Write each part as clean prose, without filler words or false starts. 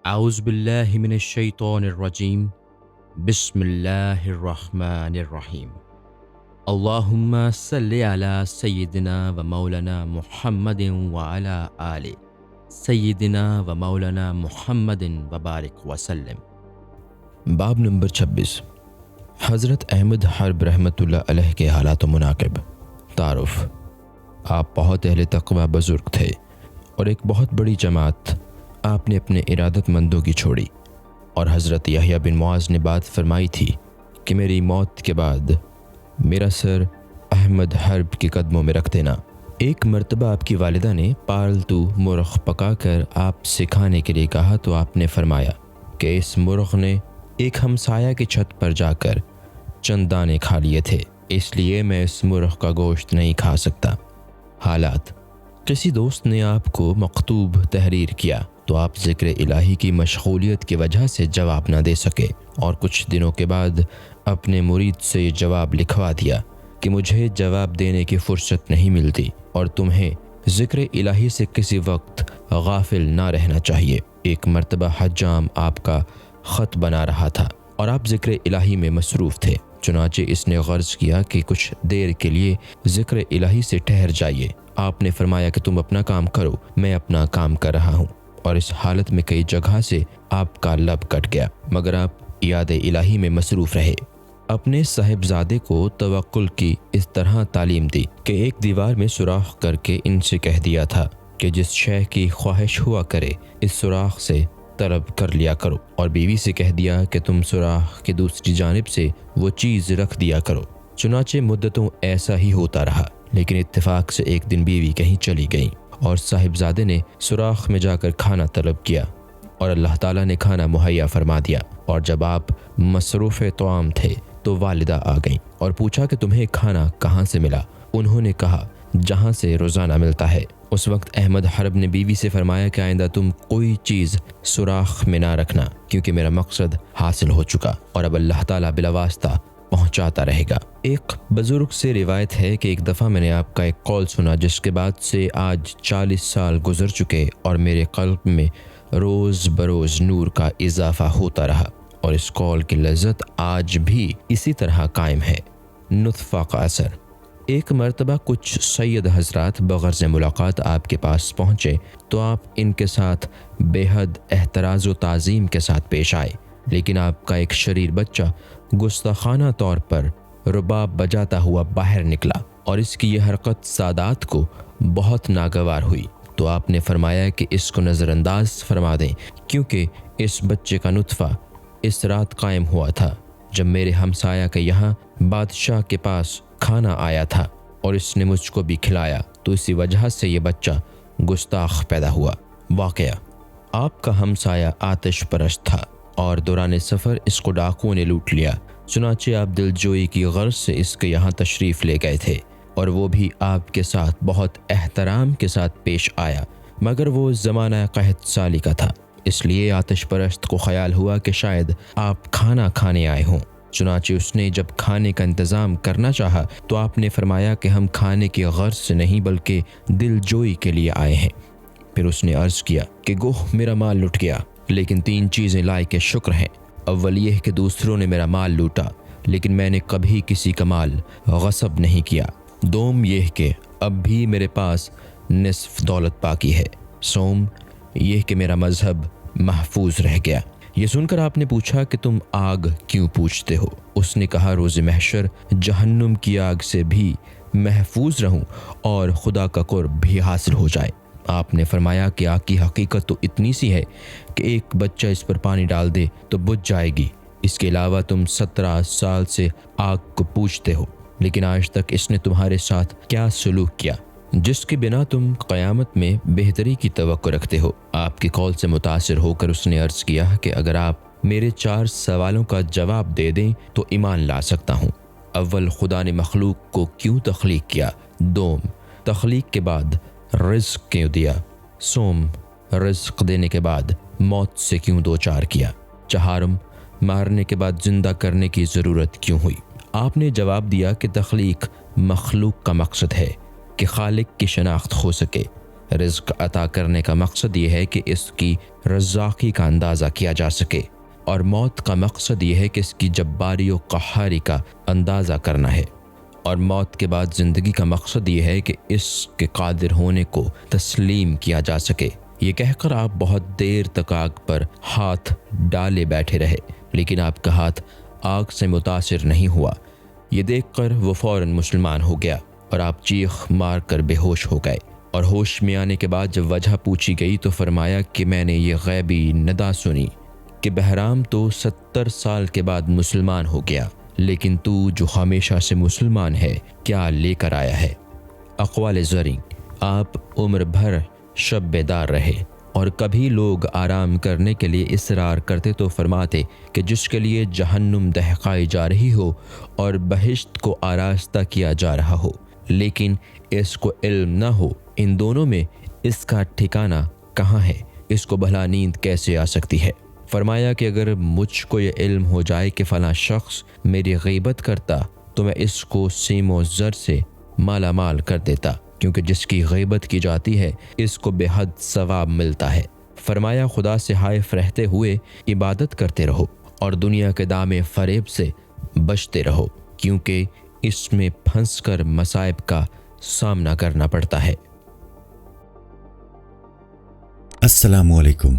اعوذ باللہ من الشیطان الرجیم بسم اللہ الرحمن الرحیم اللہم صلی علی سیدنا و مولانا محمد وعلی آل سیدنا و مولانا محمد وبارک وسلم۔ باب نمبر 26، حضرت احمد حرب رحمۃ اللہ علیہ کے حالات و مناقب۔ تعارف: آپ بہت اہل تقوی بزرگ تھے اور ایک بہت بڑی جماعت آپ نے اپنے ارادت مندوں کی چھوڑی، اور حضرت یحییٰ بن معاذ نے بات فرمائی تھی کہ میری موت کے بعد میرا سر احمد حرب کے قدموں میں رکھ دینا۔ ایک مرتبہ آپ کی والدہ نے پالتو مرغ پکا کر آپ سے کھانے کے لیے کہا تو آپ نے فرمایا کہ اس مرغ نے ایک ہمسایہ کی چھت پر جا کر چند دانے کھا لیے تھے، اس لیے میں اس مرغ کا گوشت نہیں کھا سکتا۔ حالات: کسی دوست نے آپ کو مکتوب تحریر کیا تو آپ ذکر الہی کی مشغولیت کی وجہ سے جواب نہ دے سکے، اور کچھ دنوں کے بعد اپنے مرید سے یہ جواب لکھوا دیا کہ مجھے جواب دینے کی فرصت نہیں ملتی اور تمہیں ذکر الہی سے کسی وقت غافل نہ رہنا چاہیے۔ ایک مرتبہ حجام آپ کا خط بنا رہا تھا اور آپ ذکر الہی میں مصروف تھے، چنانچہ اس نے غرض کیا کہ کچھ دیر کے لیے ذکر الہی سے ٹھہر جائیے۔ آپ نے فرمایا کہ تم اپنا کام کرو، میں اپنا کام کر رہا ہوں، اور اس حالت میں کئی جگہ سے آپ کا لب کٹ گیا، مگر آپ یاد الہی میں مصروف رہے۔ اپنے صاحبزادے کو توکل کی اس طرح تعلیم دی کہ ایک دیوار میں سوراخ کر کے ان سے کہہ دیا تھا کہ جس شے کی خواہش ہوا کرے اس سوراخ سے طلب کر لیا کرو، اور بیوی سے کہہ دیا کہ تم سوراخ کی دوسری جانب سے وہ چیز رکھ دیا کرو۔ چنانچہ مدتوں ایسا ہی ہوتا رہا، لیکن اتفاق سے ایک دن بیوی کہیں چلی گئی اور صاحبزادے نے سوراخ میں جا کر کھانا طلب کیا، اور اللہ تعالیٰ نے کھانا مہیا فرما دیا، اور جب آپ مصروف طعام تھے تو والدہ آ گئیں اور پوچھا کہ تمہیں کھانا کہاں سے ملا؟ انہوں نے کہا جہاں سے روزانہ ملتا ہے۔ اس وقت احمد حرب نے بیوی سے فرمایا کہ آئندہ تم کوئی چیز سوراخ میں نہ رکھنا، کیونکہ میرا مقصد حاصل ہو چکا اور اب اللہ تعالیٰ بلا واسطہ پہنچاتا رہے گا۔ ایک بزرگ سے روایت ہے کہ ایک دفعہ میں نے آپ کا ایک قول سنا جس کے بعد سے آج 40 سال گزر چکے اور میرے قلب میں روز بروز نور کا اضافہ ہوتا رہا، اور اس قول کی لذت آج بھی اسی طرح قائم ہے۔ نطفہ کا اثر: ایک مرتبہ کچھ سید حضرات بغرض ملاقات آپ کے پاس پہنچے تو آپ ان کے ساتھ بے حد احتراز و تعظیم کے ساتھ پیش آئے، لیکن آپ کا ایک شریر بچہ گستاخانہ طور پر رباب بجاتا ہوا باہر نکلا، اور اس کی یہ حرکت سادات کو بہت ناگوار ہوئی، تو آپ نے فرمایا کہ اس کو نظر انداز فرما دیں، کیونکہ اس بچے کا نطفہ اس رات قائم ہوا تھا جب میرے ہمسایہ کے یہاں بادشاہ کے پاس کھانا آیا تھا، اور اس نے مجھ کو بھی کھلایا، تو اسی وجہ سے یہ بچہ گستاخ پیدا ہوا۔ واقعہ: آپ کا ہمسایہ آتش پرست تھا اور دوران سفر اس کو ڈاکوؤں نے لوٹ لیا، چنانچہ آپ دلجوئی کی غرض سے اس کے یہاں تشریف لے گئے تھے، اور وہ بھی آپ کے ساتھ بہت احترام کے ساتھ پیش آیا، مگر وہ زمانہ قحط سالی کا تھا، اس لیے آتش پرست کو خیال ہوا کہ شاید آپ کھانا کھانے آئے ہوں۔ چنانچہ اس نے جب کھانے کا انتظام کرنا چاہا تو آپ نے فرمایا کہ ہم کھانے کی غرض سے نہیں بلکہ دلجوئی کے لیے آئے ہیں۔ پھر اس نے عرض کیا کہ گوہ میرا مال لٹ گیا، لیکن 3 چیزیں لائق شکر ہیں۔ اول یہ کہ دوسروں نے میرا مال لوٹا، لیکن میں نے کبھی کسی کا مال غصب نہیں کیا۔ دوم یہ کہ اب بھی میرے پاس نصف دولت باقی ہے۔ سوم یہ کہ میرا مذہب محفوظ رہ گیا۔ یہ سن کر آپ نے پوچھا کہ تم آگ کیوں پوچھتے ہو؟ اس نے کہا روز محشر جہنم کی آگ سے بھی محفوظ رہوں اور خدا کا قرب بھی حاصل ہو جائے۔ آپ نے فرمایا کہ آگ کی حقیقت تو اتنی سی ہے کہ ایک بچہ اس پر پانی ڈال دے تو بجھ جائے گی، اس کے علاوہ تم 17 سال سے آگ کو پوچھتے ہو، لیکن آج تک اس نے تمہارے ساتھ کیا سلوک کیا جس کی بنا تم قیامت میں بہتری کی توقع رکھتے ہو؟ آپ کے قول سے متاثر ہو کر اس نے عرض کیا کہ اگر آپ میرے 4 سوالوں کا جواب دے دیں تو ایمان لا سکتا ہوں۔ اول، خدا نے مخلوق کو کیوں تخلیق کیا؟ دوم، تخلیق کے بعد رزق کیوں دیا؟ سوم، رزق دینے کے بعد موت سے کیوں دوچار کیا؟ چہارم، مارنے کے بعد زندہ کرنے کی ضرورت کیوں ہوئی؟ آپ نے جواب دیا کہ تخلیق مخلوق کا مقصد ہے کہ خالق کی شناخت ہو سکے، رزق عطا کرنے کا مقصد یہ ہے کہ اس کی رزاقی کا اندازہ کیا جا سکے، اور موت کا مقصد یہ ہے کہ اس کی جباری و قہاری کا اندازہ کرنا ہے، اور موت کے بعد زندگی کا مقصد یہ ہے کہ اس کے قادر ہونے کو تسلیم کیا جا سکے۔ یہ کہہ کر آپ بہت دیر تک آگ پر ہاتھ ڈالے بیٹھے رہے، لیکن آپ کا ہاتھ آگ سے متاثر نہیں ہوا۔ یہ دیکھ کر وہ فوراً مسلمان ہو گیا اور آپ چیخ مار کر بے ہوش ہو گئے، اور ہوش میں آنے کے بعد جب وجہ پوچھی گئی تو فرمایا کہ میں نے یہ غیبی ندا سنی کہ بہرام تو 70 سال کے بعد مسلمان ہو گیا، لیکن تو جو ہمیشہ سے مسلمان ہے کیا لے کر آیا ہے؟ اقوال زریں، آپ عمر بھر شب بیدار رہے، اور کبھی لوگ آرام کرنے کے لیے اصرار کرتے تو فرماتے کہ جس کے لیے جہنم دہقائی جا رہی ہو اور بہشت کو آراستہ کیا جا رہا ہو، لیکن اس کو علم نہ ہو، ان دونوں میں اس کا ٹھکانہ کہاں ہے؟ اس کو بھلا نیند کیسے آ سکتی ہے؟ فرمایا کہ اگر مجھ کو یہ علم ہو جائے کہ فلاں شخص میری غیبت کرتا تو میں اس کو سیم و زر سے مالا مال کر دیتا، کیونکہ جس کی غیبت کی جاتی ہے اس کو بے حد ثواب ملتا ہے۔ فرمایا خدا سے حائف رہتے ہوئے عبادت کرتے رہو اور دنیا کے دام فریب سے بچتے رہو، کیونکہ اس میں پھنس کر مصائب کا سامنا کرنا پڑتا ہے۔ السلام علیکم۔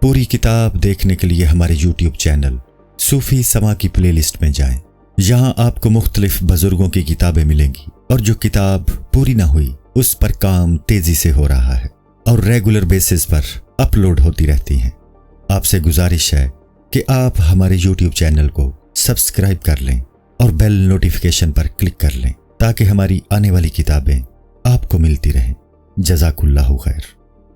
پوری کتاب دیکھنے کے لیے ہمارے یوٹیوب چینل صوفی سما کی پلے لسٹ میں جائیں۔ یہاں آپ کو مختلف بزرگوں کی کتابیں ملیں گی، اور جو کتاب پوری نہ ہوئی اس پر کام تیزی سے ہو رہا ہے اور ریگولر بیسس پر اپلوڈ ہوتی رہتی ہیں۔ آپ سے گزارش ہے کہ آپ ہمارے یوٹیوب چینل کو سبسکرائب کر لیں اور بیل نوٹیفیکیشن پر کلک کر لیں تاکہ ہماری آنے والی کتابیں آپ کو ملتی رہیں۔ جزاک اللہ خیر۔